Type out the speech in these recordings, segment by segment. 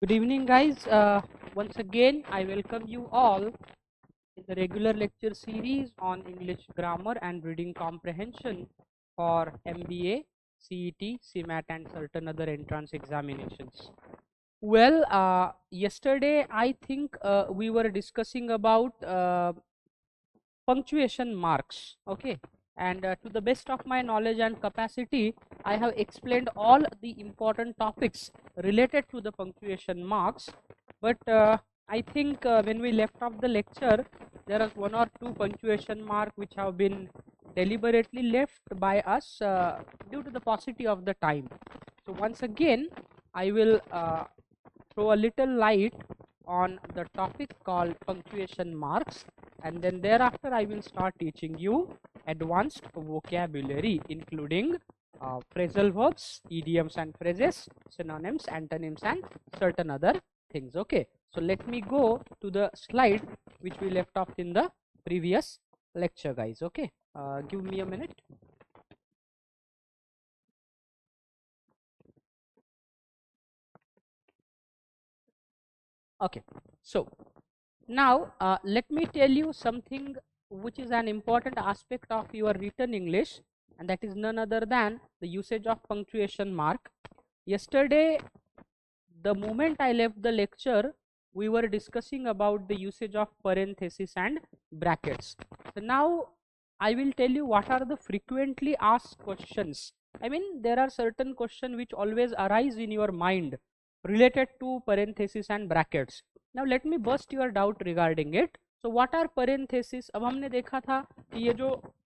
Good evening, guys. Once again, I welcome you all in the regular lecture series on English grammar and reading comprehension for MBA, CET, CMAT, and certain other entrance examinations. Well, yesterday I think we were discussing about punctuation marks. Okay, and to the best of my knowledge and capacity, I have explained all the important topics related to the punctuation marks. But I think when we left off the lecture, there are one or two punctuation mark which have been deliberately left by us due to the paucity of the time. So once again, I will throw a little light on the topic called punctuation marks, and then thereafter I will start teaching you advanced vocabulary including phrasal verbs, idioms and phrases, synonyms, antonyms, and certain other things. Okay, so let me go to the slide which we left off in the previous lecture, guys. Okay, give me a minute. Okay, so now let me tell you something which is an important aspect of your written English, and that is none other than the usage of punctuation mark. Yesterday, the moment I left the lecture, we were discussing about the usage of parenthesis and brackets. So now I will tell you what are the frequently asked questions. I mean, there are certain questions which always arise in your mind related to parenthesis and brackets. Now let me burst your doubt regarding it. So what are parenthesis? अब हमने देखा था कि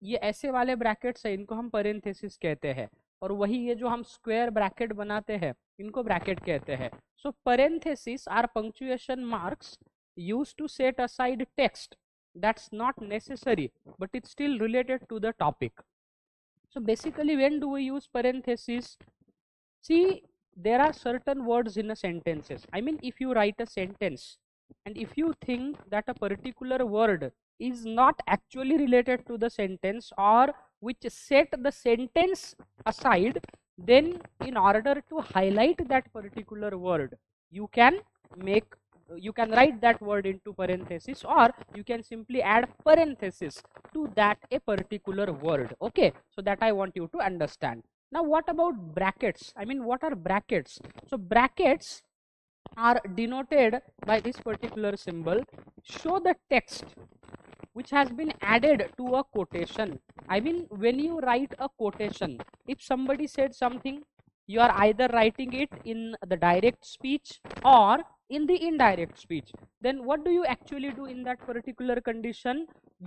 ये ऐसे वाले brackets है, इनको हम parenthesis कहते हैं, और वही ये जो हम स्क्वायर ब्रैकेट बनाते हैं, इनको ब्रैकेट कहते हैं. So parentheses are punctuation marks used to set aside text that's not necessary, but it's still related to the topic. So basically, when do we use parentheses? See, there are certain words in a sentences. I mean, if you write a sentence and if you think that a particular word is not actually related to the sentence, or which set the sentence aside, then in order to highlight that particular word, you can make you can write that word into parenthesis, or you can simply add parenthesis to that a particular word. Okay, so that I want you to understand. Now what about brackets? I mean, what are brackets? So brackets are denoted by this particular symbol. Show the text which has been added to a quotation. I mean, when you write a quotation, if somebody said something, you are either writing it in the direct speech or in the indirect speech. Then what do you actually do in that particular condition?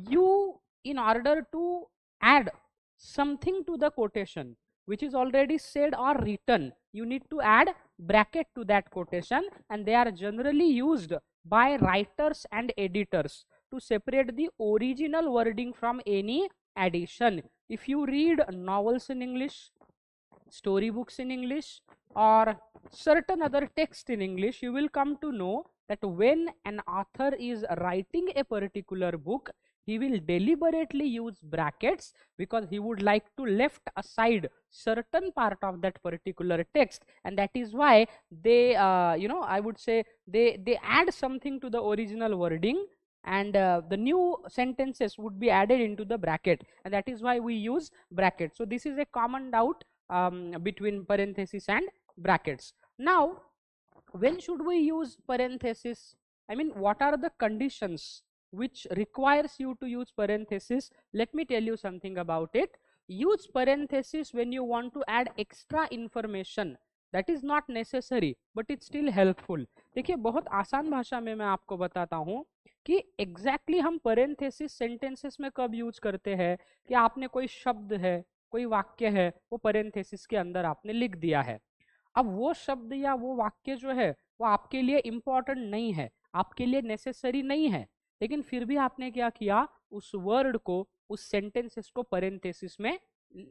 You, in order to add something to the quotation which is already said or written, you need to add bracket to that quotation, and they are generally used by writers and editors to separate the original wording from any addition. If you read novels in English, storybooks in English, or certain other text in English, you will come to know that when an author is writing a particular book, he will deliberately use brackets because he would like to left aside certain part of that particular text, and that is why they I would say they add something to the original wording, and the new sentences would be added into the bracket, and that is why we use bracket. So this is a common doubt between parenthesis and brackets. Now, when should we use parenthesis? I mean, what are the conditions which requires you to use parenthesis? Let me tell you something about it. Use parenthesis when you want to add extra information that is not necessary but it's still helpful. देखिए, बहुत आसान भाषा में मैं आपको बताता हूँ कि एग्जैक्टली हम parenthesis sentences में कब यूज करते हैं कि आपने कोई शब्द है, कोई वाक्य है, वो parenthesis के अंदर आपने लिख दिया है. अब वो शब्द या वो वाक्य जो है वो आपके लिए इम्पोर्टेंट नहीं है, आपके लिए नेसेसरी नहीं है, लेकिन फिर भी आपने क्या किया, उस वर्ड को, उस सेंटेंसेस को पैरेंथेसिस में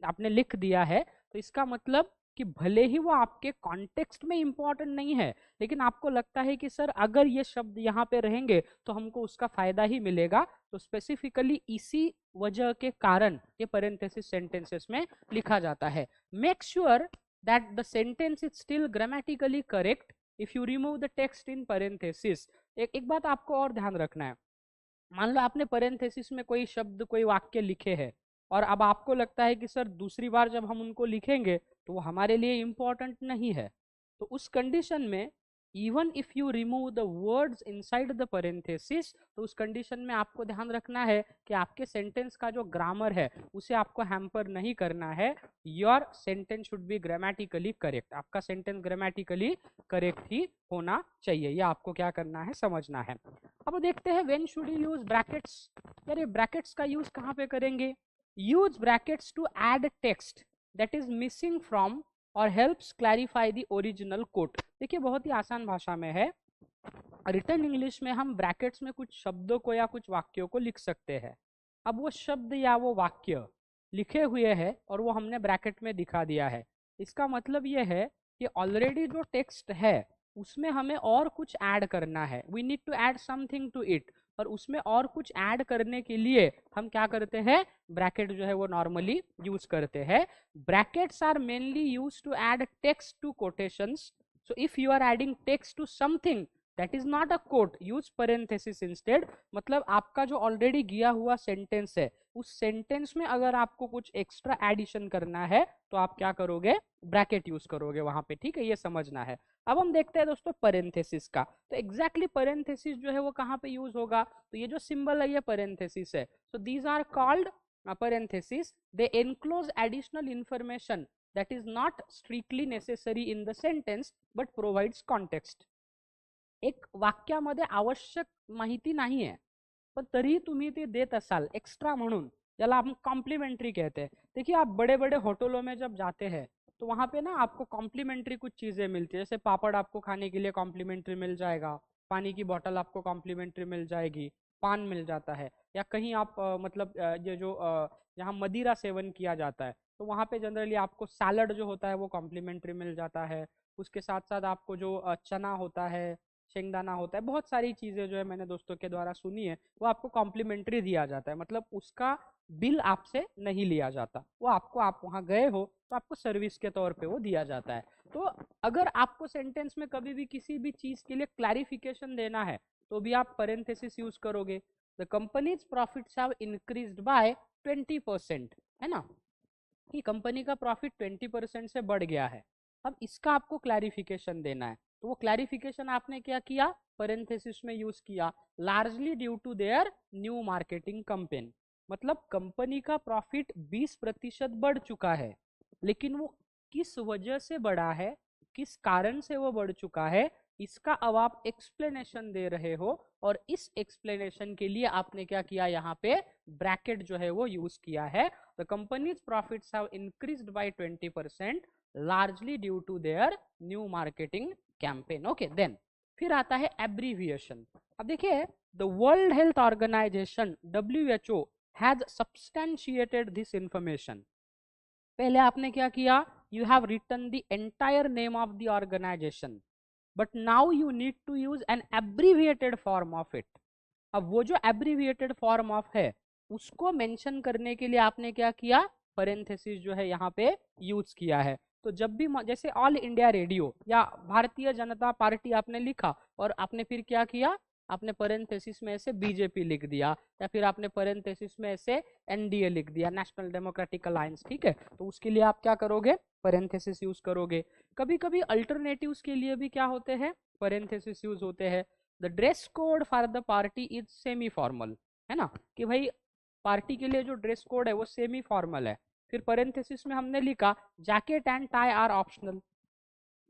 आपने लिख दिया है. तो इसका मतलब कि भले ही वो आपके कॉन्टेक्स्ट में इम्पोर्टेंट नहीं है, लेकिन आपको लगता है कि सर अगर ये शब्द यहाँ पे रहेंगे तो हमको उसका फायदा ही मिलेगा, तो स्पेसिफिकली इसी वजह के कारण ये पैरेंथेसिस सेंटेंसेस में लिखा जाता है. Make sure that the sentence is still grammatically correct if you remove the text in parenthesis, एक बात आपको और ध्यान रखना है, मान लो आपने पैरेंथेसिस में कोई शब्द कोई वाक्य लिखे हैं और अब आपको लगता है कि सर दूसरी बार जब हम उनको लिखेंगे तो वो हमारे लिए इम्पोर्टेंट नहीं है, तो उस कंडीशन में even if you remove the words inside the parenthesis, तो उस कंडीशन में आपको ध्यान रखना है कि आपके सेंटेंस का जो ग्रामर है उसे आपको हैम्पर नहीं करना है। Your sentence should be grammatically correct, आपका सेंटेंस ग्रामेटिकली करेक्ट ही होना चाहिए, ये आपको क्या करना है, समझना है। अब देखते हैं when should you use brackets. यार ये ब्रैकेट्स का यूज कहाँ पे करेंगे? Use brackets to add text that is missing from और helps clarify the original quote. देखिए बहुत ही आसान भाषा में है, रिटन इंग्लिश में हम ब्रैकेट्स में कुछ शब्दों को या कुछ वाक्यों को लिख सकते हैं। अब वो शब्द या वो वाक्य लिखे हुए हैं और वो हमने ब्रैकेट में दिखा दिया है, इसका मतलब ये है कि ऑलरेडी जो टेक्स्ट है उसमें हमें और कुछ ऐड करना है, we need to add something to it, और उसमें और कुछ ऐड करने के लिए हम क्या करते हैं, ब्रैकेट जो है वो नॉर्मली यूज करते हैं। Brackets are mainly use to add text to quotations, so if you are adding text to something that is not a quote, use parenthesis instead। मतलब आपका जो ऑलरेडी गया हुआ सेंटेंस है उस सेंटेंस में अगर आपको कुछ एक्स्ट्रा एडिशन करना है तो आप क्या करोगे, ब्रैकेट यूज करोगे वहां पे, ठीक है, ये समझना है। अब हम देखते हैं दोस्तों पैरेंथेसिस का, तो एग्जैक्टली पैरेंथेसिस जो है वो कहाँ पे यूज होगा, तो ये जो सिंबल है ये पैरेंथेसिस है, so these are called parenthesis, they enclose additional information that is not strictly necessary in the sentence but provides context। एक वाक्यामध्ये आवश्यक माहिती नाही आहे पण तरी तुम्ही ते देत असाल एक्स्ट्रा म्हणून, ज्याला हम कॉम्प्लीमेंट्री कहते हैं। देखिए आप बड़े बड़े होटलों में जब जाते हैं तो वहाँ पे ना आपको कॉम्प्लीमेंट्री कुछ चीज़ें मिलती है, जैसे पापड़ आपको खाने के लिए कॉम्प्लीमेंट्री मिल जाएगा, पानी की बोतल आपको कॉम्प्लीमेंट्री मिल जाएगी, पान मिल जाता है, या कहीं आप मतलब ये जो जहाँ मदिरा सेवन किया जाता है तो वहाँ पे जनरली आपको सैलड जो होता है वो कॉम्प्लीमेंट्री मिल जाता है। उसके साथ साथ आपको जो चना होता है, शेंगदाना होता है, बहुत सारी चीज़ें जो है मैंने दोस्तों के द्वारा सुनी है वो आपको कॉम्प्लीमेंट्री दिया जाता है, मतलब उसका बिल आपसे नहीं लिया जाता, वो आपको, आप वहाँ गए हो तो आपको सर्विस के तौर पे वो दिया जाता है। तो अगर आपको सेंटेंस में कभी भी किसी भी चीज़ के लिए क्लैरिफिकेशन देना है तो भी आप पैरेंथेसिस यूज करोगे। The companies profits have increased by 20%, है ना, कि कंपनी का प्रॉफिट 20% से बढ़ गया है। अब इसका आपको क्लैरिफिकेशन देना है, तो वो क्लैरिफिकेशन आपने क्या किया, पैरेंथेसिस में यूज किया, largely due to their new marketing campaign. मतलब कंपनी का प्रॉफिट 20% बढ़ चुका है, लेकिन वो किस वजह से बढ़ा है, किस कारण से वो बढ़ चुका है, इसका अब आप एक्सप्लेनेशन दे रहे हो, और इस एक्सप्लेनेशन के लिए आपने क्या किया, यहाँ पे ब्रैकेट जो है वो यूज किया है। The companies profits have increased by 20% largely due to their new marketing campaign. Okay, then फिर आता है एब्रीविएशन। अब देखिए the world health organization WHO has substantiated this information. पहले आपने क्या किया, you have written the entire name of the organization, but now you need to use an abbreviated form of it. अब वो जो एब्रीविएटेड फॉर्म ऑफ है उसको mention करने के लिए आपने क्या किया, पैरेंथेसिस जो है यहाँ पे यूज किया है। तो जब भी जैसे ऑल इंडिया रेडियो या भारतीय जनता पार्टी आपने लिखा और आपने फिर क्या किया, आपने पैरेंथेसिस में ऐसे बीजेपी लिख दिया, या फिर आपने पैरेंथेसिस में ऐसे NDA लिख दिया, नेशनल डेमोक्रेटिक अलायंस, ठीक है, तो उसके लिए आप क्या करोगे, पैरेंथेसिस यूज करोगे। कभी कभी अल्टरनेटिव्स के लिए भी क्या होते हैं, पैरेंथेसिस यूज होते हैं। The dress code for the party is semi formal, है ना, कि भाई पार्टी के लिए जो ड्रेस कोड है वो सेमी फॉर्मल है। फिर पैरेंथेसिस में हमने लिखा jacket and tie are optional,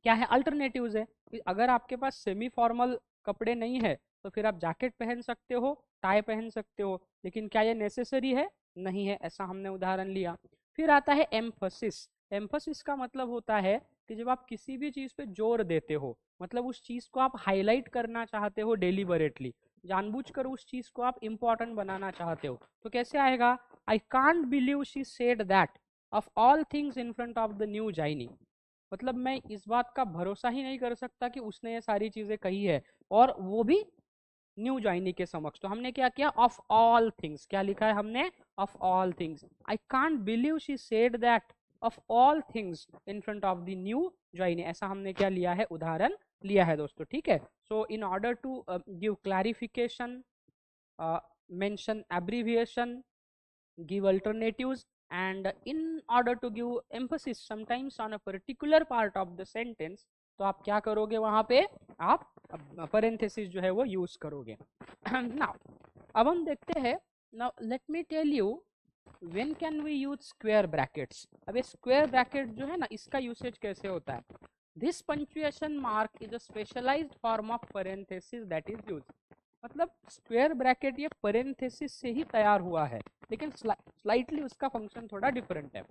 क्या है, अल्टरनेटिव्स है। अगर आपके पास सेमी फॉर्मल कपड़े नहीं है तो फिर आप जैकेट पहन सकते हो, टाई पहन सकते हो, लेकिन क्या ये नेसेसरी है, नहीं है, ऐसा हमने उदाहरण लिया। फिर आता है एम्फसिस। एम्फसिस का मतलब होता है कि जब आप किसी भी चीज पे जोर देते हो, मतलब उस चीज को आप हाईलाइट करना चाहते हो डेलिबरेटली, जानबूझकर उस चीज को आप इंपॉर्टेंट बनाना चाहते हो, तो कैसे आएगा, I can't believe she said that of all things in front of the new जाइनी। मतलब मैं इस बात का भरोसा ही नहीं कर सकता कि उसने ये सारी चीजें कही है, और वो भी न्यू ज्वाइनी के समक्ष। तो हमने क्या किया, ऑफ ऑल थिंग्स, क्या लिखा है हमने, of all things. I can't believe she said that of all things in front of the new joinee, ऐसा हमने क्या लिया है, उदाहरण लिया है दोस्तों, ठीक है। So in order to give clarification, mention abbreviation, give alternatives, and in order to give emphasis sometimes on a particular part of the sentence, तो आप क्या करोगे वहां पे, आप parenthesis जो है वो यूज करोगे। now अब हम देखते हैं, now let me tell you when can we use square brackets। अब ये square bracket जो है ना, इसका यूसेज कैसे होता है। this punctuation mark is a specialized form of parenthesis that is used। मतलब स्क्वायर ब्रैकेट ये पेरेंथेसिस से ही तैयार हुआ है, लेकिन स्लाइटली उसका फंक्शन थोड़ा डिफरेंट है।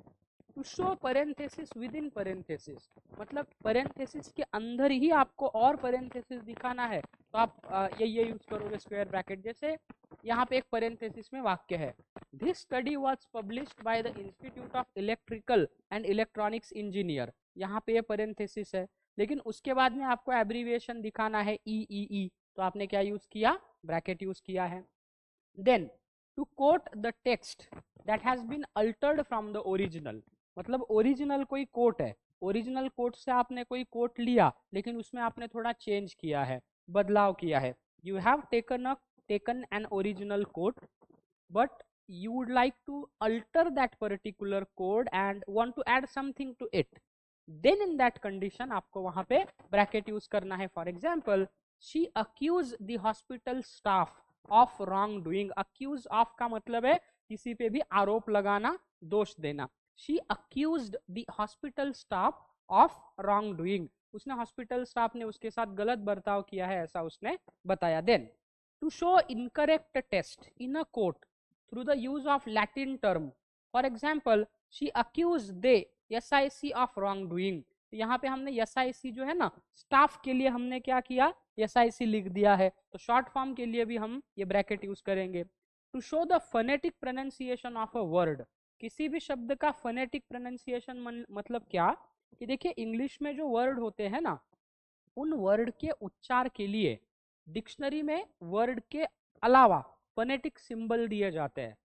To show parenthesis within parenthesis, मतलब पेरेंथेसिस के अंदर ही आपको और पेरेंथेसिस दिखाना है, तो आप ये यूज करोगे स्क्वायर ब्रैकेट। जैसे यहाँ पे एक पेरेंथेसिस में वाक्य है, this study was published by the institute of electrical and electronics engineer. यहाँ पे ये पेरेंथेसिस है, लेकिन उसके बाद में आपको एब्रीविएशन दिखाना है ई, तो आपने क्या यूज किया, ब्रैकेट यूज किया है। Then to quote the text that has been altered from the original, मतलब ओरिजिनल कोई कोट है, ओरिजिनल कोट से आपने कोई कोट लिया, लेकिन उसमें आपने थोड़ा चेंज किया है, बदलाव किया है। You have taken an original quote but you would like to alter that particular code and want to add something to it, then in that condition आपको वहां पे ब्रैकेट यूज करना है। For example, she accused the hospital staff of wrong doing। accuse of का मतलब है किसी पे भी आरोप लगाना, दोष देना। she accused the hospital staff of wrong doing, उसने हॉस्पिटल स्टाफ ने उसके साथ गलत बर्ताव किया है, ऐसा उसने बताया। Then to show incorrect text in a quote through the use of Latin term, for example, she accused the SIC of wrongdoing। यहाँ पे हमने SIC जो है ना, स्टाफ के लिए हमने क्या किया, SIC लिख दिया है, तो शॉर्ट फॉर्म के लिए भी हम ये ब्रैकेट यूज करेंगे। To show the phonetic pronunciation of a word, किसी भी शब्द का फोनेटिक प्रोनाउंसिएशन मतलब क्या, कि देखिए इंग्लिश में जो वर्ड होते हैं ना, उन वर्ड के उच्चार के लिए डिक्शनरी में वर्ड के अलावा फोनेटिक सिंबल दिए जाते हैं।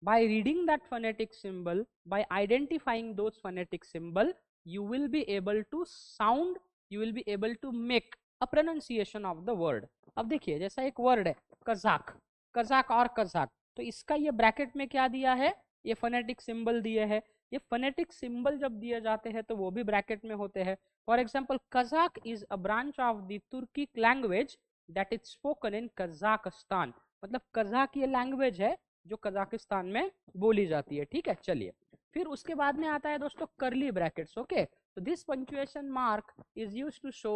by reading that phonetic symbol, by identifying those phonetic symbol, you will be able to sound, you will be able to make a pronunciation of the word। अब देखिए जैसा एक वर्ड है कजाक, कजाक और Kazakh, तो इसका ये bracket में क्या दिया है, ये फोनेटिक सिंबल दिए है। ये फोनेटिक सिंबल जब दिए जाते हैं तो वो भी ब्रैकेट में होते हैं। For example, Kazakh is a branch of the Turkic language that is spoken in Kazakhstan, मतलब कजाक ये लैंग्वेज है जो कजाकिस्तान में बोली जाती है, ठीक है। चलिए फिर उसके बाद में आता है दोस्तों करली ब्रैकेट्स। ओके, तो this punctuation mark is used to show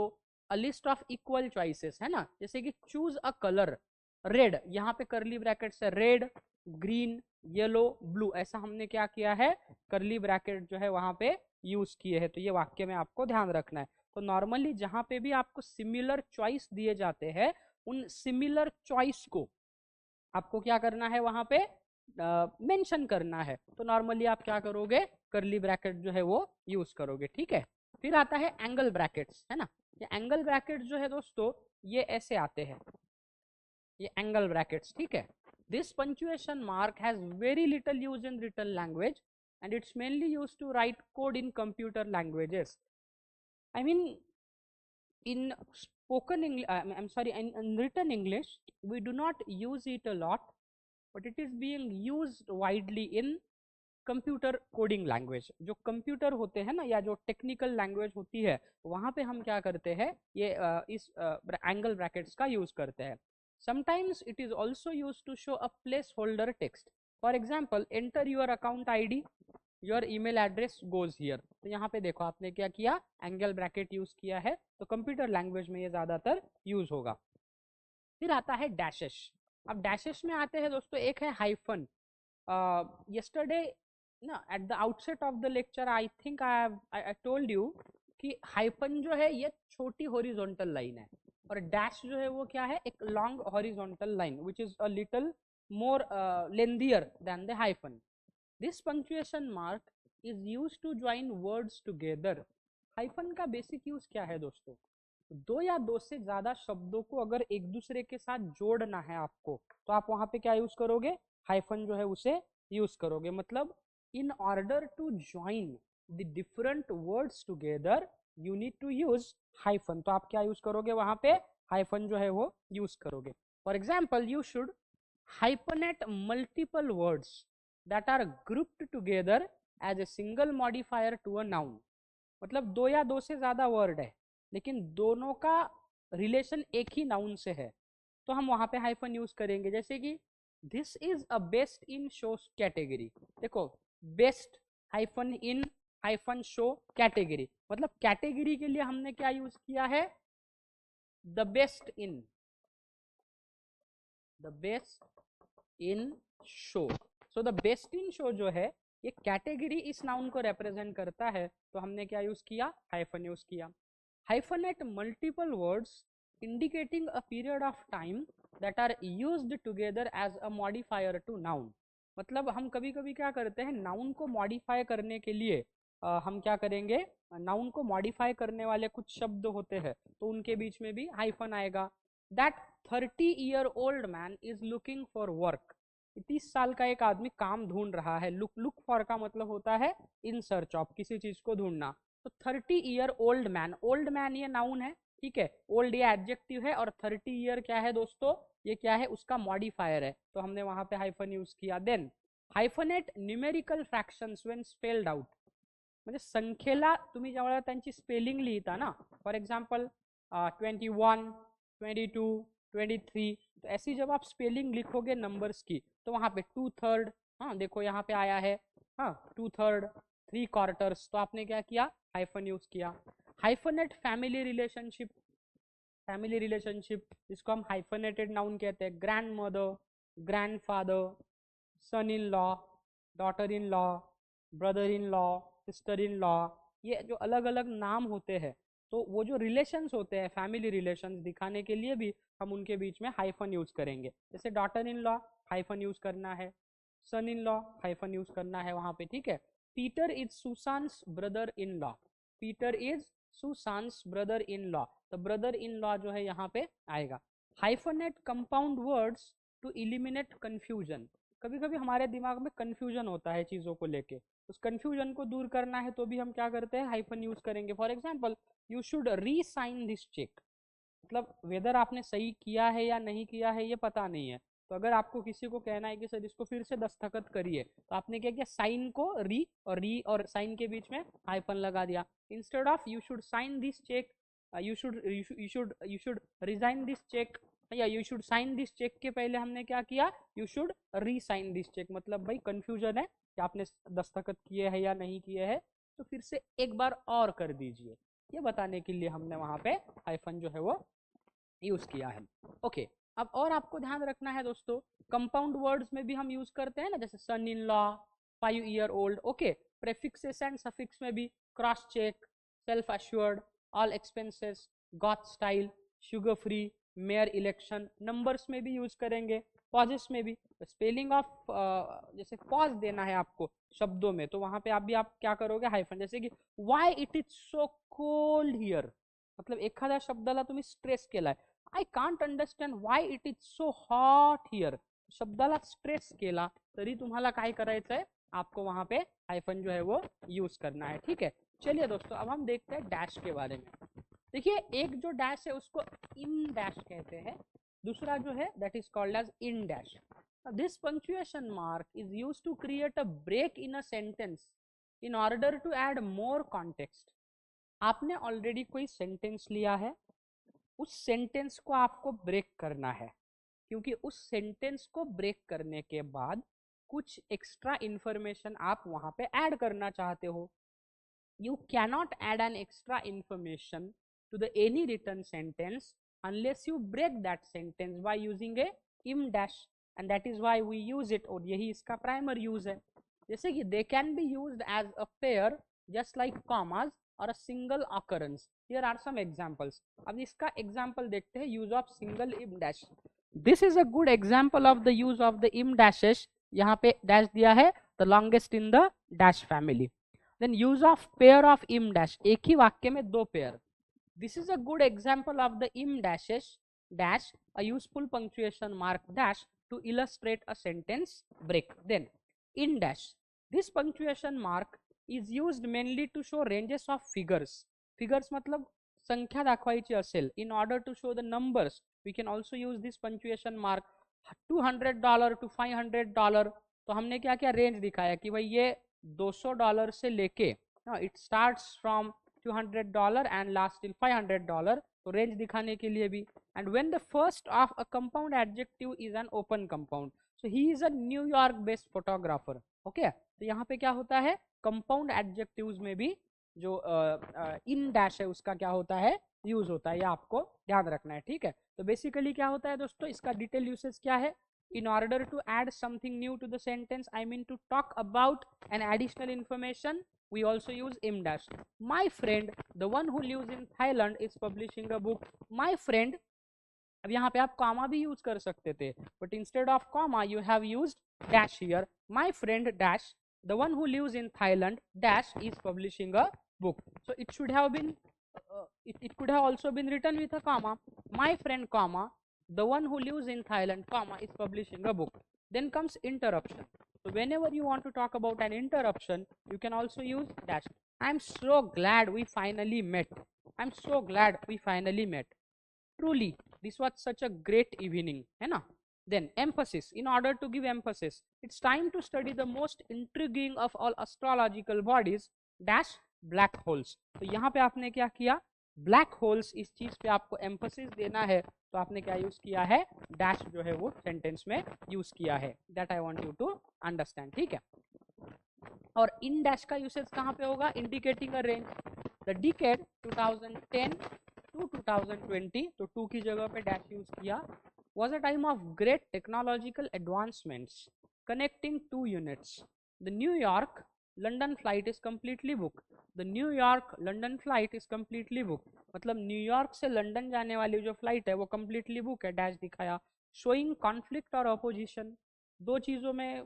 a list of equal choices, है ना, जैसे कि चूज अ कलर रेड, यहाँ पे करली ब्रैकेट्स है, रेड, ग्रीन, येलो, ब्लू, ऐसा हमने क्या किया है, करली ब्रैकेट जो है वहां पे यूज किए हैं। तो ये वाक्य में आपको ध्यान रखना है। तो नॉर्मली जहां पे भी आपको सिमिलर चॉइस दिए जाते हैं, उन सिमिलर चॉइस को आपको क्या करना है, वहां पे मेंशन करना है। तो नॉर्मली आप क्या करोगे, करली ब्रैकेट जो है वो यूज करोगे, ठीक है। फिर आता है एंगल ब्रैकेट्स, है ना। ये एंगल ब्रैकेट जो है दोस्तों, ये ऐसे आते हैं, ये एंगल ब्रैकेट्स, ठीक है। This punctuation mark has very little use in written language and it's mainly use to write code in computer languages. I mean in spoken English, I'm sorry, in written English, we do not use it a lot, but it is being used widely in computer coding language. जो computer होते हैं ना, या जो technical language होती है, वहां पे हम क्या करते हैं, ये इस एंगल ब्रैकेट्स का यूज करते हैं। Sometimes it is also use to show a place holder text. For example, enter your account ID, your email address goes here. तो यहाँ पे देखो आपने क्या किया, एंगल ब्रैकेट यूज किया है, तो कंप्यूटर लैंग्वेज में ये ज्यादातर यूज होगा। फिर आता है डैशेस। अब डैशेस में आते हैं दोस्तों, एक है हाइफन। yesterday ना, at the outset of the lecture I think I told you कि हाइफन जो है ये छोटी हॉरिजॉन्टल लाइन है, और डैश जो है वो क्या है, एक long horizontal line which is a little more lengthier than the hyphen. This punctuation mark is use to join words together. Hyphen का बेसिक यूज क्या है दोस्तों, दो या दो से ज्यादा शब्दों को अगर एक दूसरे के साथ जोड़ना है आपको, तो आप वहां पे क्या यूज करोगे, हाइफन जो है उसे यूज करोगे। मतलब in order to join the different words together, you need to use hyphen. तो आप क्या यूज करोगे वहां पे, hyphen जो है वो यूज करोगे. For example, you should hyphenate multiple words that are grouped together as a single modifier to a noun. मतलब दो या दो से ज्यादा वर्ड है लेकिन दोनों का रिलेशन एक ही नाउन से है, तो हम वहां पे हाइफन यूज करेंगे. जैसे कि this is a best in show category. देखो best hyphen in hyphen show category, मतलब कैटेगरी के लिए हमने क्या यूज किया है, the best in, the best in show. So the best in show जो है ये कैटेगरी इस नाउन को रिप्रेजेंट करता है, तो हमने क्या यूज किया, हाइफन यूज किया. Hyphenate multiple words indicating a period of time that are used together as a modifier to noun. मतलब हम कभी कभी क्या करते हैं, नाउन को मॉडिफाई करने के लिए हम क्या करेंगे, नाउन को मॉडिफाई करने वाले कुछ शब्द होते हैं तो उनके बीच में भी हाइफन आएगा. That 30-year-old man is looking for work. 30 साल का एक आदमी काम ढूंढ रहा है. लुक फॉर का मतलब होता है इन सर्च ऑफ, किसी चीज को ढूंढना. तो 30-year-old मैन, ओल्ड मैन ये नाउन है, ठीक है, ओल्ड ये एडजेक्टिव है और 30 ईयर क्या है दोस्तों, ये क्या है, उसका मॉडिफायर है, तो हमने वहां पे हाइफन यूज किया. Then hyphenate numerical fractions when spelled out. म्हणजे संख्येला तुम्ही जेव्हा त्यांची स्पेलिंग लिहिता ना, फॉर एग्जाम्पल 21, 22, 23, तो ऐसी जब आप स्पेलिंग लिखोगे नंबर्स की तो वहां पे 2/3, हाँ देखो यहाँ पे आया है, हाँ 2/3, 3/4, तो आपने क्या किया, हाइफन यूज किया. Hyphenate family relationship, family relationship इसको हम हाइफनेटेड नाउन कहते हैं. Grandmother, grandfather, son in law, daughter in law, brother in law, sister in law, ये जो अलग अलग नाम होते हैं तो वो जो रिलेशंस होते हैं फैमिली रिलेशंस दिखाने के लिए भी हम उनके बीच में हाइफन यूज करेंगे. जैसे daughter in law hyphen use करना है, son in law hyphen use करना है वहां पे, ठीक है. Peter is Susan's brother in law, Peter is Susan's brother in law, तो ब्रदर इन लॉ जो है यहाँ पे आएगा. Hyphenate compound words to eliminate confusion. कभी कभी हमारे दिमाग में कंफ्यूजन होता है चीजों को लेके, उस कंफ्यूजन को दूर करना है तो भी हम क्या करते हैं, हाइफन यूज करेंगे. For example you should re sign this cheque, मतलब वेदर आपने सही किया है या नहीं किया है ये पता नहीं है, तो अगर आपको किसी को कहना है कि सर इसको फिर से दस्तखत करिए, तो आपने क्या किया, साइन को री और साइन के बीच में हाइफन लगा दिया. Instead of you should sign this cheque, you should resign this cheque, या you should sign this cheque के पहले हमने क्या किया, you should re sign this cheque. मतलब भाई कंफ्यूजन है कि आपने दस्तखत किए है या नहीं किए है, तो फिर से एक बार और कर दीजिए, ये बताने के लिए हमने वहां पे हाइफन जो है वो यूज किया है. ओके, अब और आपको ध्यान रखना है दोस्तों, कंपाउंड वर्ड्स में भी हम यूज करते हैं ना, जैसे son in law, 5-year-old. Okay, prefixes and suffix में भी cross check, self assured, all expenses, got style, sugar free, mayor election, numbers में भी यूज करेंगे. पॉजेस में भी स्पेलिंग ऑफ, जैसे पॉज देना है आपको शब्दों में, तो वहां पे आप क्या करोगे, हाइफन. जैसे कि why it is so cold here, मतलब एखाद्या शब्दाला तुम्ही स्ट्रेस केलाय, I can't understand why it is so hot here, शब्दाला स्ट्रेस केला तरी तुम्हाला काय करायचंय, आपको वहां पे हाइफन जो है वो यूज करना है. ठीक है, चलिए दोस्तों अब हम देखते हैं डैश के बारे में. देखिए एक जो डैश है उसको इन डैश कहते हैं, दूसरा जो है that is called as en dash. This punctuation mark is used to create a break in a sentence in order to add more context. आपने ऑलरेडी कोई सेंटेंस लिया है, उस सेंटेंस को आपको ब्रेक करना है, क्योंकि उस सेंटेंस को ब्रेक करने के बाद कुछ एक्स्ट्रा इंफॉर्मेशन आप वहां पे ऐड करना चाहते हो. You cannot add an extra information to the any written sentence unless you break that sentence by using a im dash, and that is why we use it, और यही इसका primer use है. जैसे कि they can be used as a pair just like commas or a single occurrence. Here are some examples. अब इसका example देखते हैं, use of single im dash. This is a good example of the use of the im dashes. यहाँ पे dash दिया है, the longest in the dash family. Then use of pair of im dash, एक ही वाक्य में दो pair. This is a good example of the im dashes dash, a useful punctuation mark dash to illustrate a sentence break. Then in dash, this punctuation mark is used mainly to show ranges of figures. Figures मतलब संख्या दाखवायची असेल, in order to show the numbers we can also use this punctuation mark. $200 to $500, तो हमने क्या क्या range दिखाया कि भाई ये $200 से लेके it starts from $200 and last till $500, तो रेंज दिखाने के लिए भी. And when the first of a compound adjective is an open compound, so he is a New York based photographer. Okay, तो यहाँ पे क्या होता है, कंपाउंड एडजेक्टिव्स में भी जो इन डैश है उसका क्या होता है, यूज होता है. ये आपको ध्यान रखना है, ठीक है. तो बेसिकली क्या होता है दोस्तों, इसका डिटेल यूसेज क्या है. In order to add something new to the sentence, I mean to talk about an additional information, we also use im dash. My friend, the one who lives in Thailand, is publishing a book. My friend, अब यहाँ पे आप comma भी use कर सकते थे, but instead of comma you have used dash here. My friend dash, the one who lives in Thailand dash is publishing a book. So it should have been it could have also been written with a comma. My friend comma, the one who lives in Thailand comma is publishing a book. Then comes interruption. So whenever you want to talk about an interruption, you can also use dash. I'm so glad we finally met. I'm so glad we finally met. Truly, this was such a great evening, है ना. Then emphasis. In order to give emphasis, it's time to study the most intriguing of all astrological bodies dash black holes. तो यहाँ पे आपने क्या किया, black holes, इस चीज पे आपको एम्फोसिस देना है, तो आपने क्या यूज किया है, डैश जो है वो सेंटेंस में यूज किया है. That I want you to understand, ठीक है. और इन डैश का यूसेज कहाँ पे होगा, indicating a range. The decade 2010 to 2020, तो 2 की जगह पे डैश यूज किया. was a time of great technological advancements connecting 2 units. The New York London flight is completely booked. The New York London flight is completely booked. मतलब New York से London जाने वाली जो फ्लाइट है वो completely book है, dash दिखाया. Showing conflict और opposition, दो चीजों में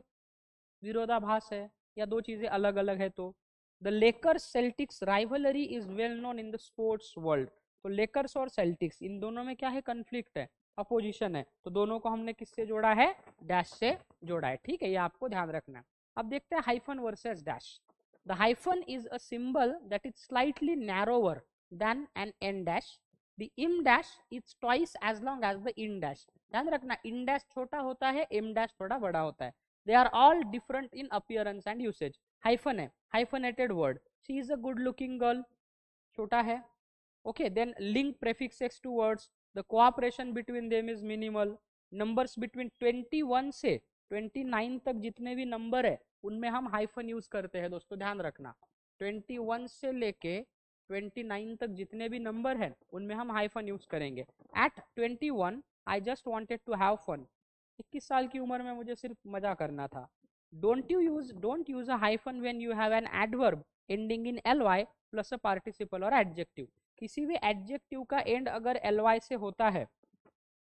विरोधाभास है या दो चीजें अलग अलग है. तो the Lakers sales tax rivalry is well known in the sports world. तो लेकर्स और सेल्टिक्स, इन दोनों में क्या है, कन्फ्लिक्ट है, अपोजिशन है, तो दोनों को हमने किससे जोड़ा है, डैश से जोड़ा है, ठीक है. ये आपको ध्यान रखना है. अब देखते हैं hyphen versus dash. The hyphen is a symbol that is slightly narrower than an en dash. The em dash is twice as long as the en dash. ध्यान रखना, इन डैश छोटा होता है, इम डैश थोड़ा बड़ा होता है. They are all different in appearance and usage. Hyphen है, hyphenated word. She is a good looking girl, छोटा है. Okay, then link prefixes to words. The cooperation between them is minimal. Numbers between 21 से 29 तक जितने भी number है उनमें हम हाइफन यूज करते हैं दोस्तों, ध्यान रखना. 21 से लेके 29 तक जितने भी नंबर है उनमें हम हाइफन यूज करेंगे. At 21 I just wanted to have fun. 21 साल की उम्र में मुझे सिर्फ मजा करना था. Don't use a hyphen when you have an adverb ending in ly plus a participle और एडजेक्टिव. किसी भी एडजेक्टिव का एंड अगर ly से होता है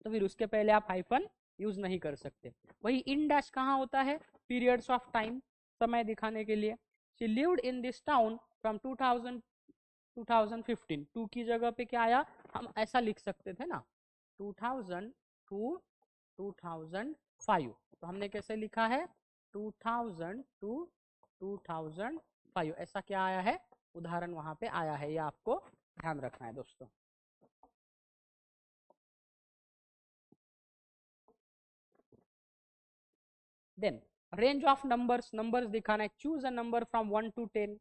तो फिर उसके पहले आप हाइफन यूज नहीं कर सकते. वही इन डैश कहाँ होता है, पीरियड्स ऑफ टाइम, समय दिखाने के लिए. She lived in this town from 2015. 2 की जगह पे क्या आया, हम ऐसा लिख सकते थे ना, 2000 to 2005. तो हमने कैसे लिखा है, 2000 to 2005, ऐसा क्या आया है, उदाहरण वहां पे आया है. ये आपको ध्यान रखना है दोस्तों. Then range of numbers, numbers दिखाना है. Choose a number from 1 to 10.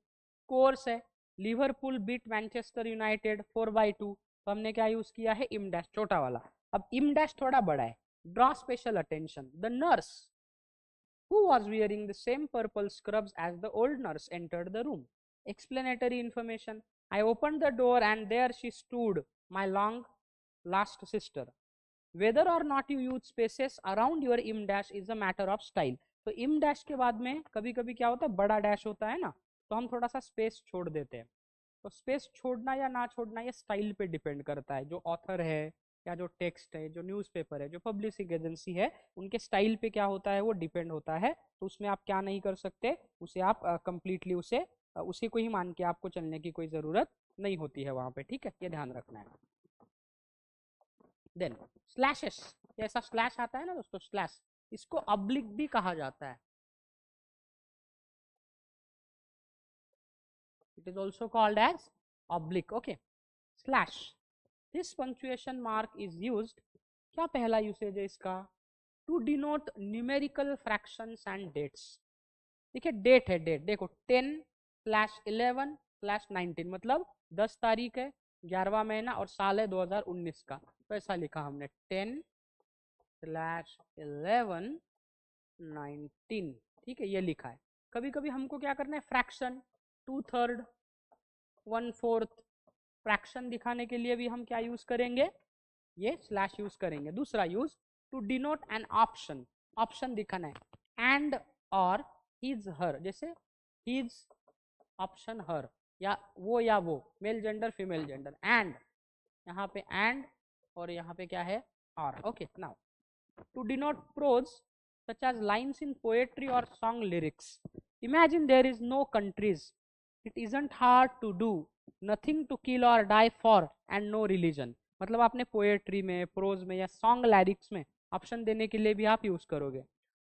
Course है, लिवरपूल बीट मैनचेस्टर यूनाइटेड 4/2, तो हमने क्या यूज किया है, इम डैश छोटा वाला. अब इम डैश थोड़ा बड़ा है. Draw special attention. The nurse who was wearing the same purple scrubs as the old nurse entered the room. Explanatory information. I opened the door and there she stood, my long lost sister. Whether or not you use spaces around your im dash is a matter of style. तो im dash के बाद में कभी कभी क्या होता है, बड़ा डैश होता है ना, तो हम थोड़ा सा स्पेस छोड़ देते हैं. तो स्पेस छोड़ना या ना छोड़ना ये स्टाइल पे डिपेंड करता है. जो ऑथर है या जो टेक्स्ट है, जो न्यूज़पेपर है, जो पब्लिसिंग एजेंसी है, उनके स्टाइल पे क्या होता है वो डिपेंड होता है. तो उसमें आप क्या नहीं कर सकते, उसे आप कंप्लीटली उसी को ही मान के आपको चलने की कोई ज़रूरत नहीं होती है वहाँ पे, ठीक है. ये ध्यान रखना है. देन स्लैशेस, ऐसा स्लैश आता है ना दोस्तों, स्लैश, इसको ऑब्लिक भी कहा जाता है. It is also called as oblique, okay, slash. This punctuation mark is used, क्या पहला यूसेज है इसका, to denote numerical fractions and dates. देखिए डेट है, डेट देखो 10/11/19 मतलब 10 तारीख है, 11वां महीना और साल है 2019 का, तो ऐसा लिखा हमने 10/11/19, ठीक है, ये लिखा है। कभी कभी हमको क्या करना है, फ्रैक्शन 2/3 1/4 फ्रैक्शन दिखाने के लिए भी हम क्या यूज करेंगे, ये स्लैश यूज करेंगे। दूसरा use to denote an option, option दिखाना है, एंड और हिज हर, जैसे हिज ऑप्शन हर, या वो male gender female gender, and यहाँ पे एंड और यहाँ पे क्या है और, okay. Now to denote prose such as lines in poetry or song lyrics. Imagine there is no countries, it isn't hard to do, nothing to kill or die for, and no religion. मतलब आपने poetry में, pros में या song lyrics में option देने के लिए भी आप यूज करोगे।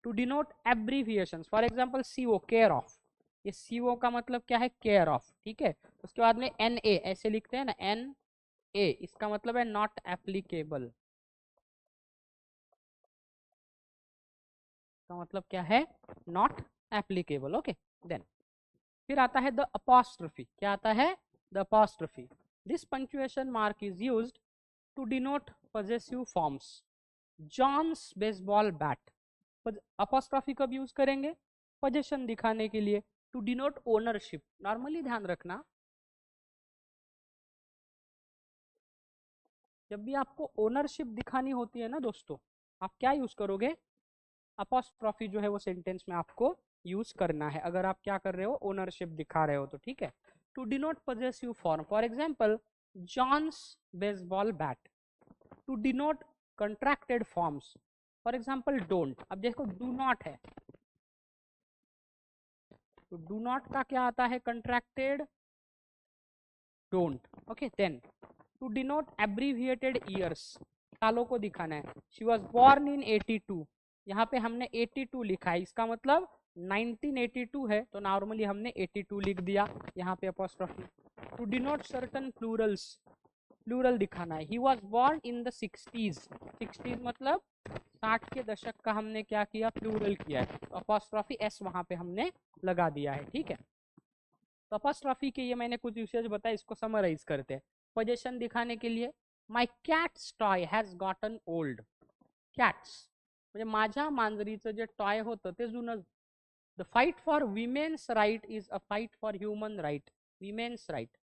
To denote abbreviation, for example CO, care of, ये सीओ का मतलब क्या है, केयर ऑफ, ठीक है। उसके बाद में एन ए ऐसे लिखते हैं ना, एन ए, इसका मतलब है नॉट एप्लीकेबल, का मतलब क्या है, नॉट एप्लीकेबल, ओके। देन फिर आता है द अपॉस्ट्रोफी, क्या आता है, the apostrophe. This punctuation mark is used to denote possessive forms, John's baseball bat. Apostrophe कब यूज करेंगे, पोजेशन दिखाने के लिए, टू डिनोट ओनरशिप। नॉर्मली ध्यान रखना, जब भी आपको ओनरशिप दिखानी होती है ना दोस्तों, आप क्या यूज करोगे, अपॉस्ट्रोफी जो है वो सेंटेंस में आपको यूज करना है, अगर आप क्या कर रहे हो, ओनरशिप दिखा रहे हो तो, ठीक है। To denote possessive form, for example John's baseball bat. To denote contracted forms, for example don't. अब देखो डू नॉट है, तो डू नॉट का क्या आता है, contracted don't, okay. Then to denote abbreviated years, सालों को दिखाना है, शी वॉज बॉर्न इन 82, यहाँ पे हमने 82 लिखा है, इसका मतलब 1982 है, तो नॉर्मली हमने 82 लिख दिया, यहाँ पे apostrophe. To denote certain plurals, plural दिखाना है, he was born in the 60s, 60s मतलब 60 के दशक का हमने क्या किया, प्लूरल किया है, तो अपॉस्ट्रोफी एस वहां पे हमने लगा दिया है, ठीक है। तो अपॉस्ट्रोफी के ये मैंने कुछ यूसेज बताया, इसको समराइज करते हैं। पोजीशन दिखाने के लिए, my cat's toy has gotten old, cat's म्हणजे माझ्या मांजरीचं जे टॉय होतं ते जुनं। The fight for women's right is a fight for human right, women's right.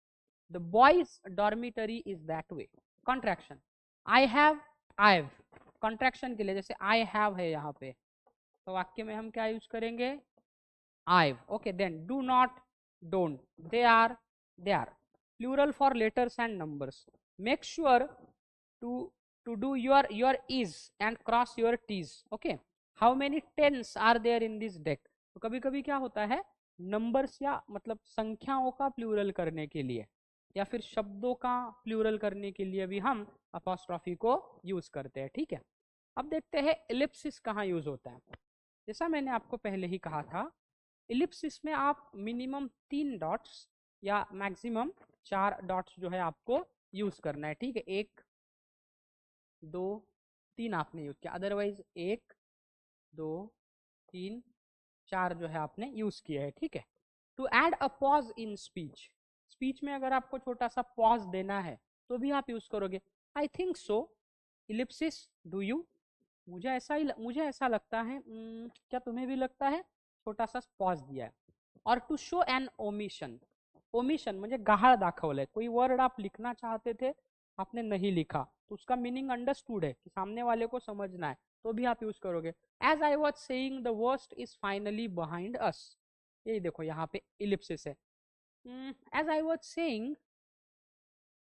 The boys' dormitory is that way, contraction I have, I contraction के लिए जैसे आई हैव है यहाँ पे, तो वाक्य में हम क्या यूज करेंगे, I, okay. Then do not, don't, they are, plural for letters and numbers. Make sure to do your is and cross your t's, okay. How many tens are there in this deck, तो कभी कभी क्या होता है, numbers या मतलब संख्याओं का प्लूरल करने के लिए या फिर शब्दों का प्लूरल करने के लिए भी हम अपॉस्ट्रोफी को यूज करते हैं, ठीक है। अब देखते हैं एलिप्सिस कहाँ यूज होता है। जैसा मैंने आपको पहले ही कहा था, इलिप्सिस में आप मिनिमम 3 डॉट्स या मैक्सिमम 4 डॉट्स जो है आपको यूज करना है, ठीक है। 1 2 3 आपने यूज किया, अदरवाइज 1 2 3 4 जो है आपने यूज किया है, ठीक है। To add a pause in speech, speech में अगर आपको छोटा सा पॉज देना है तो भी आप यूज करोगे, I think so, ellipsis, do you, मुझे ऐसा लगता है, क्या तुम्हें भी लगता है, छोटा सा पॉज दिया है। और to show an omission, omission म्हणजे गहाळ दाखवलंय, कोई वर्ड आप लिखना चाहते थे आपने नहीं लिखा, तो उसका मीनिंग अंडरस्टूड है कि सामने वाले को समझना है, तो भी आप यूज करोगे। As I was saying the worst is finally behind us, ये देखो यहाँ पे इलिप्सिस है, as I was saying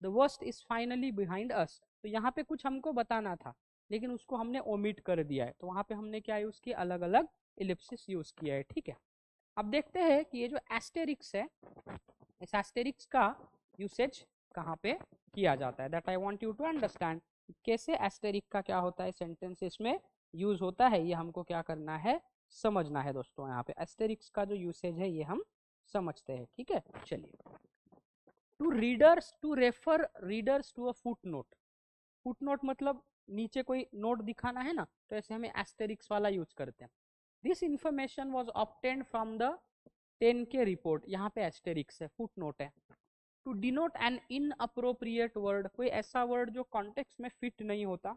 the worst is finally behind us, तो यहाँ पे कुछ हमको बताना था लेकिन उसको हमने ओमिट कर दिया है, तो वहां पे हमने क्या यूज किया, अलग अलग इलिप्सिस यूज किया है, ठीक है। अब देखते हैं कि ये जो एस्टेरिक्स है, इस एस्टेरिक्स का यूसेज कहाँ पे किया जाता है, that I want you to understand, कैसे एस्टेरिक का क्या होता है सेंटेंसेस में यूज होता है, ये हमको क्या करना है, समझना है दोस्तों। यहाँ पे एस्टेरिक्स का जो यूसेज है ये हम समझते हैं, ठीक है। चलिए to readers, to refer readers to a footnote. Footnote मतलब नीचे कोई नोट दिखाना है ना, तो ऐसे हमें एस्टेरिक्स वाला यूज करते हैं। This information was obtained from the 10K report, यहाँ पे एस्टेरिक्स है, फुट नोट है। To denote an inappropriate word, कोई ऐसा वर्ड जो कॉन्टेक्स्ट में फिट नहीं होता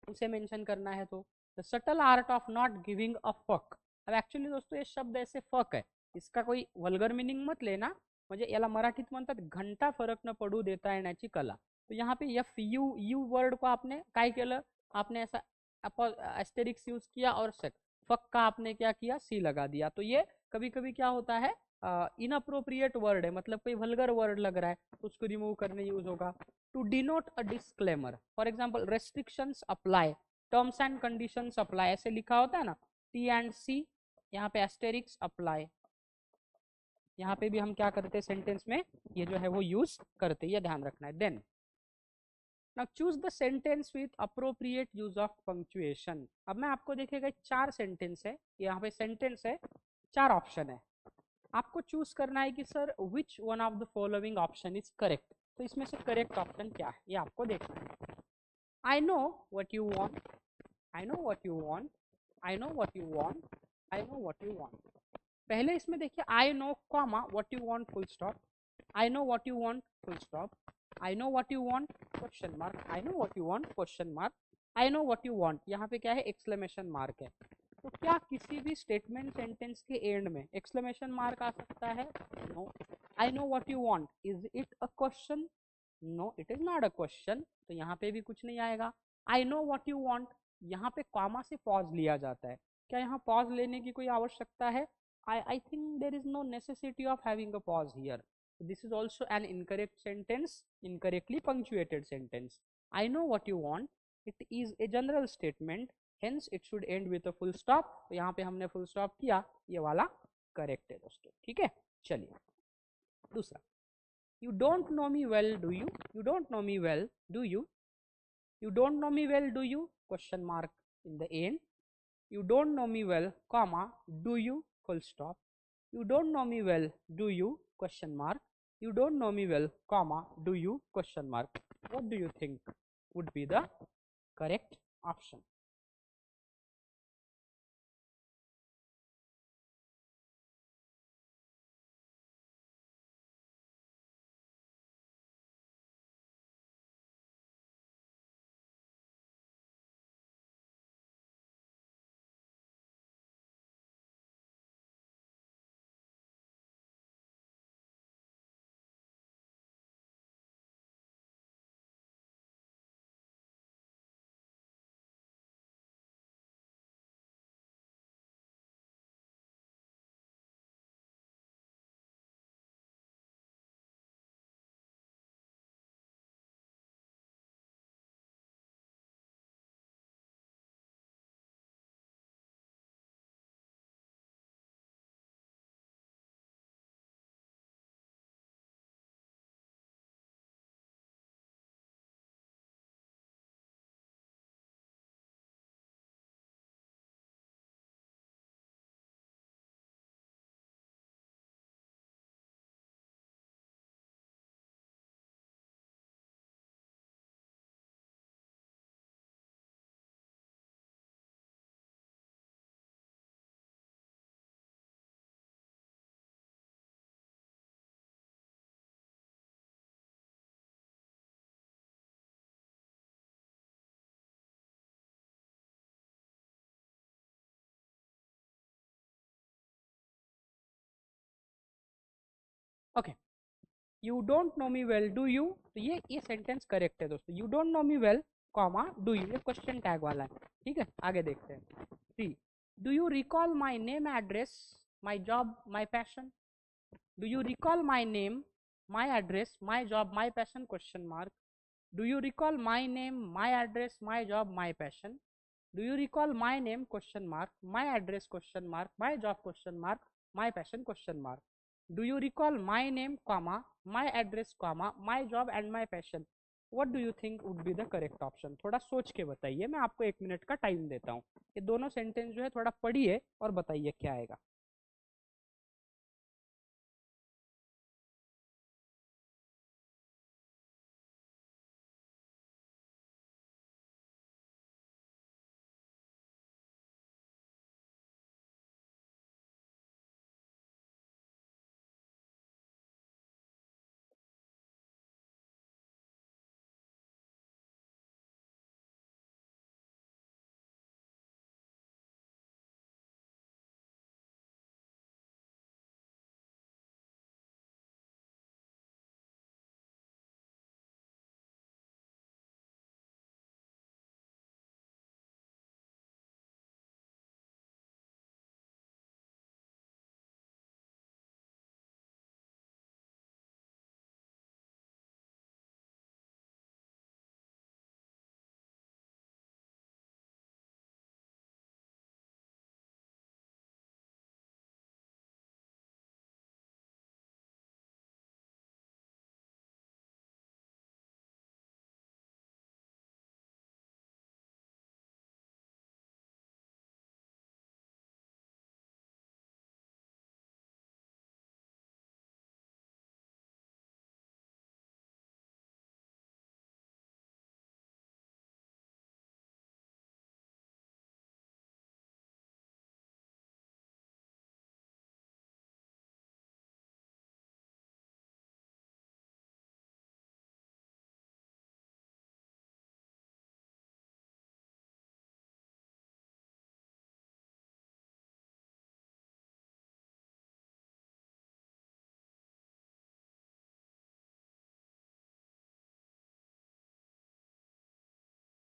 उसे मेंशन करना है। तो the subtle art of not giving a fuck. अब एक्चुअली दोस्तों ये शब्द ऐसे फक है, इसका कोई वल्गर मिनिंग मत लेना, म्हणजे याला मराठीत म्हणतात घंटा फरक न पडू देता येण्याची कला। तो यहाँ पे एफ यू यू वर्ड को आपने काय केलं, आपने ऐसा एस्टेरिक्स यूज किया और सेट, फक का आपने क्या किया, सी लगा दिया। तो ये कभी कभी क्या होता है, इनअप्रोप्रिएट वर्ड है, मतलब कोई वल्गर वर्ड लग रहा है तो उसको रिमूव करने यूज होगा। To denote a disclaimer, for example restrictions apply, terms and conditions apply, ऐसे लिखा होता है ना, टी एंड सी, यहाँ पे एस्टेरिक्स अप्लाई, यहाँ पे भी हम क्या करते हैं सेंटेंस में, ये जो है वो यूज करते हैं, ये ध्यान रखना है। Then now choose the sentence with appropriate use of punctuation. अब मैं आपको देखेगा 4 सेंटेंस है, यहाँ पे सेंटेंस है, 4 ऑप्शन है, आपको चूज करना है कि sir which one of the following option is correct. तो इसमें से करेक्ट ऑप्शन क्या है ये आपको देखना है। आई know what you want, I know what you want, I know what you want, I know what you want. पहले इसमें देखिए I know comma what you want full stop, I know what you want full stop, I know what you want question mark, I know what you want question mark, I know what you want, यहाँ पे क्या है exclamation mark है। तो क्या किसी भी statement sentence के एंड में एक्सक्लेमेशन मार्क आ सकता है? No. I know what you want, is it a question? No it is not a question, तो यहाँ पे भी कुछ नहीं आएगा। I know what you want, यहाँ पे कॉमा से पॉज लिया जाता है, क्या यहाँ पॉज लेने की कोई आवश्यकता है? I think there is no necessity of having a pause here. This is also an incorrect sentence, incorrectly punctuated sentence. I know what you want, it is a general statement, hence it should end with a full stop. तो यहाँ पे हमने full stop किया, ये वाला correct है दोस्तों, ठीक है। चलिए दूसरा, you don't know me well do you, you don't know me well do you, you don't know me well do you question mark in the end, you don't know me well comma do you full stop, you don't know me well do you question mark, you don't know me well comma do you question mark। what do you think would be the correct option? Okay, you don't know me well do you, तो ये sentence correct है दोस्तों। You don't know me well comma do you, ये question tag वाला है, ठीक है। आगे देखते हैं। See, do you recall my name address my job my passion, do you recall my name my address my job my passion question mark, do you recall my name my address my job my passion, do you recall my name question mark my address question mark my job question mark my passion question mark, do you recall my name comma my address comma my job and my passion. What do you think would be the correct option? थोड़ा सोच के बताइए, मैं आपको 1 minute का time देता हूँ। ये दोनों सेंटेंस जो है थोड़ा पढ़िए और बताइए क्या आएगा।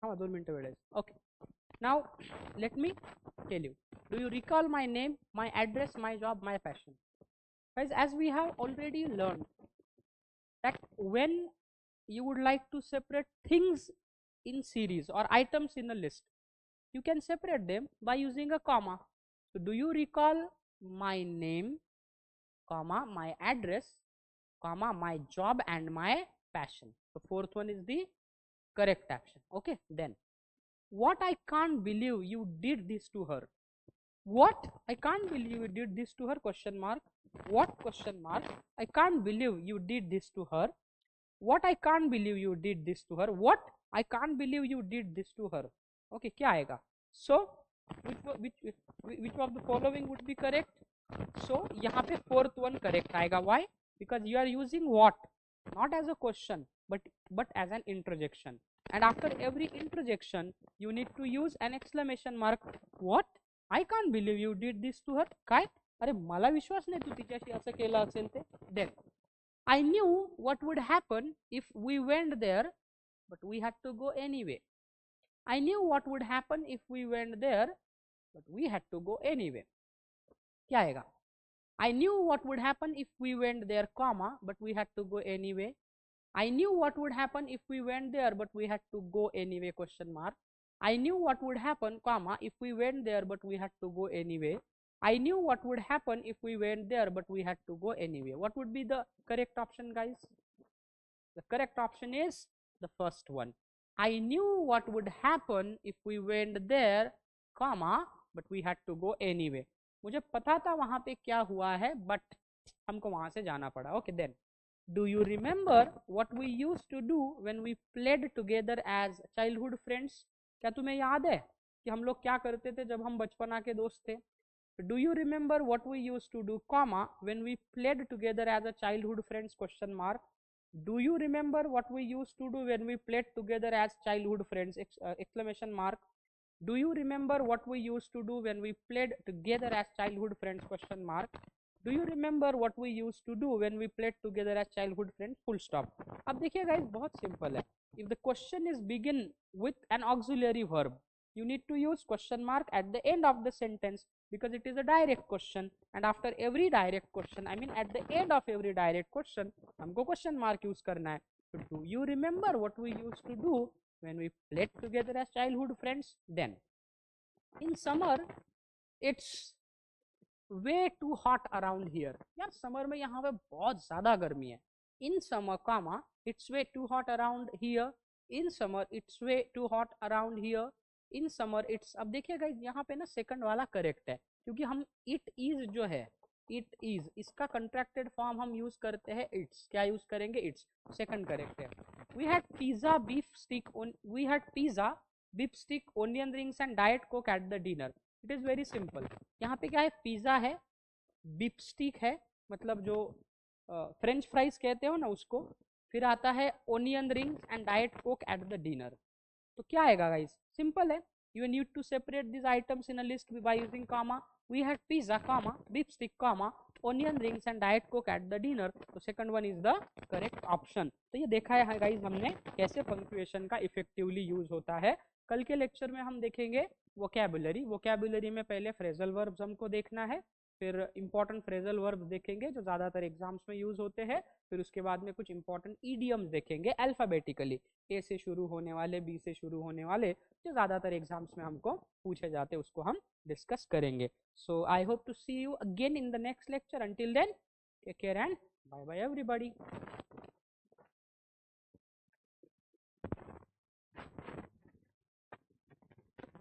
हाँ 2 मिनट वेळ okay now let me tell you do you recall my name my address my job my passion guys as we have already learned that when you would like to separate things in series or items in a list you can separate them by using a comma. So do you recall my name comma my address comma my job and my passion? The fourth one is the correct action. Okay, then what I can't believe you did this to her. What I can't believe you did this to her question mark. What question mark I can't believe you did this to her. What I can't believe you did this to her. What I can't believe you did this to her. Okay, क्या आएगा? So which of the following would be correct? So यहाँ पे fourth one correct आएगा. Why? Because you are using what not as a question but as an interjection, and after every interjection you need to use an exclamation mark. What? I can't believe you did this to her. काय? अरे मला विश्वास नाही तू तिच्याशी असं केलं असेल ते. Then I knew what would happen if we went there, but we had to go anyway. I knew what would happen if we went there, but we had to go anyway. क्या आएगा? I knew what would happen if we went there, comma, but we had to go anyway. I knew what would happen if we went there, but we had to go anyway, question mark. I knew what would happen, comma, if we went there, but we had to go anyway. I knew what would happen if we went there, but we had to go anyway. What would be the correct option, guys? The correct option is the first one. I knew what would happen if we went there, comma, but we had to go anyway. मुझे पता था वहां पे क्या हुआ है, but हमको वहां से जाना पड़ा. Okay, then. Do you remember what we used to do when we played together as childhood friends? क्या तुम्हें याद है कि हम लोग क्या करते थे जब हम बचपना के दोस्त थे? Do you remember what we used to do, comma, when we played together as a childhood friends, question mark. Do you remember what we used to do when we played together as childhood friends, exclamation mark. Do you remember what we used to do when we played together as childhood friends, question mark. Do you remember what we used to do when we played together as childhood friends, full stop. अब देखिए guys बहुत simple है. If the question is begin with an auxiliary verb, you need to use question mark at the end of the sentence because it is a direct question, and after every direct question, I mean at the end of every direct question, हमको question mark use करना है. So do you remember what we used to do when we played together as childhood friends? Then in summer it's way too hot around here. यार summer में यहाँ पे बहुत ज्यादा गर्मी है. In summer, comma, it's way too hot around here. In summer, it's way too hot around here. In summer, it's. अब देखिएगा यहाँ पे ना सेकंड वाला करेक्ट है क्योंकि हम it is जो है it is इसका कंट्रैक्टेड फॉर्म हम यूज करते हैं इट्स. क्या यूज करेंगे? इट्स. सेकंड करेक्ट है. We had pizza, beef stick on. We had pizza, beef stick, onion rings and diet coke at the dinner. It is very simple. यहाँ पे क्या है? पिज्जा है, बीफ स्टिक है, मतलब जो फ्रेंच फ्राइज कहते हो ना उसको, फिर आता है onion rings and diet Coke at the dinner. तो क्या आएगा गाइस? सिंपल है. You need to separate this items in a list by using comma. We had pizza comma beef steak comma onion rings and diet Coke at the dinner. तो second one is the correct option. तो ये देखा है guys हमने कैसे punctuation का effectively use होता है. कल के लेक्चर में हम देखेंगे वोकैबुलरी में पहले फ्रेजल वर्ब्स हमको देखना है, फिर इंपॉर्टेंट फ्रेजल वर्ब्स देखेंगे जो ज़्यादातर एग्जाम्स में यूज होते हैं, फिर उसके बाद में कुछ इंपॉर्टेंट ईडियम्स देखेंगे अल्फ़ाबेटिकली, ए से शुरू होने वाले, बी से शुरू होने वाले, जो ज़्यादातर एग्जाम्स में हमको पूछे जाते हैं उसको हम डिस्कस करेंगे. So I hope to see you again in the next lecture. Until then take care and bye bye everybody.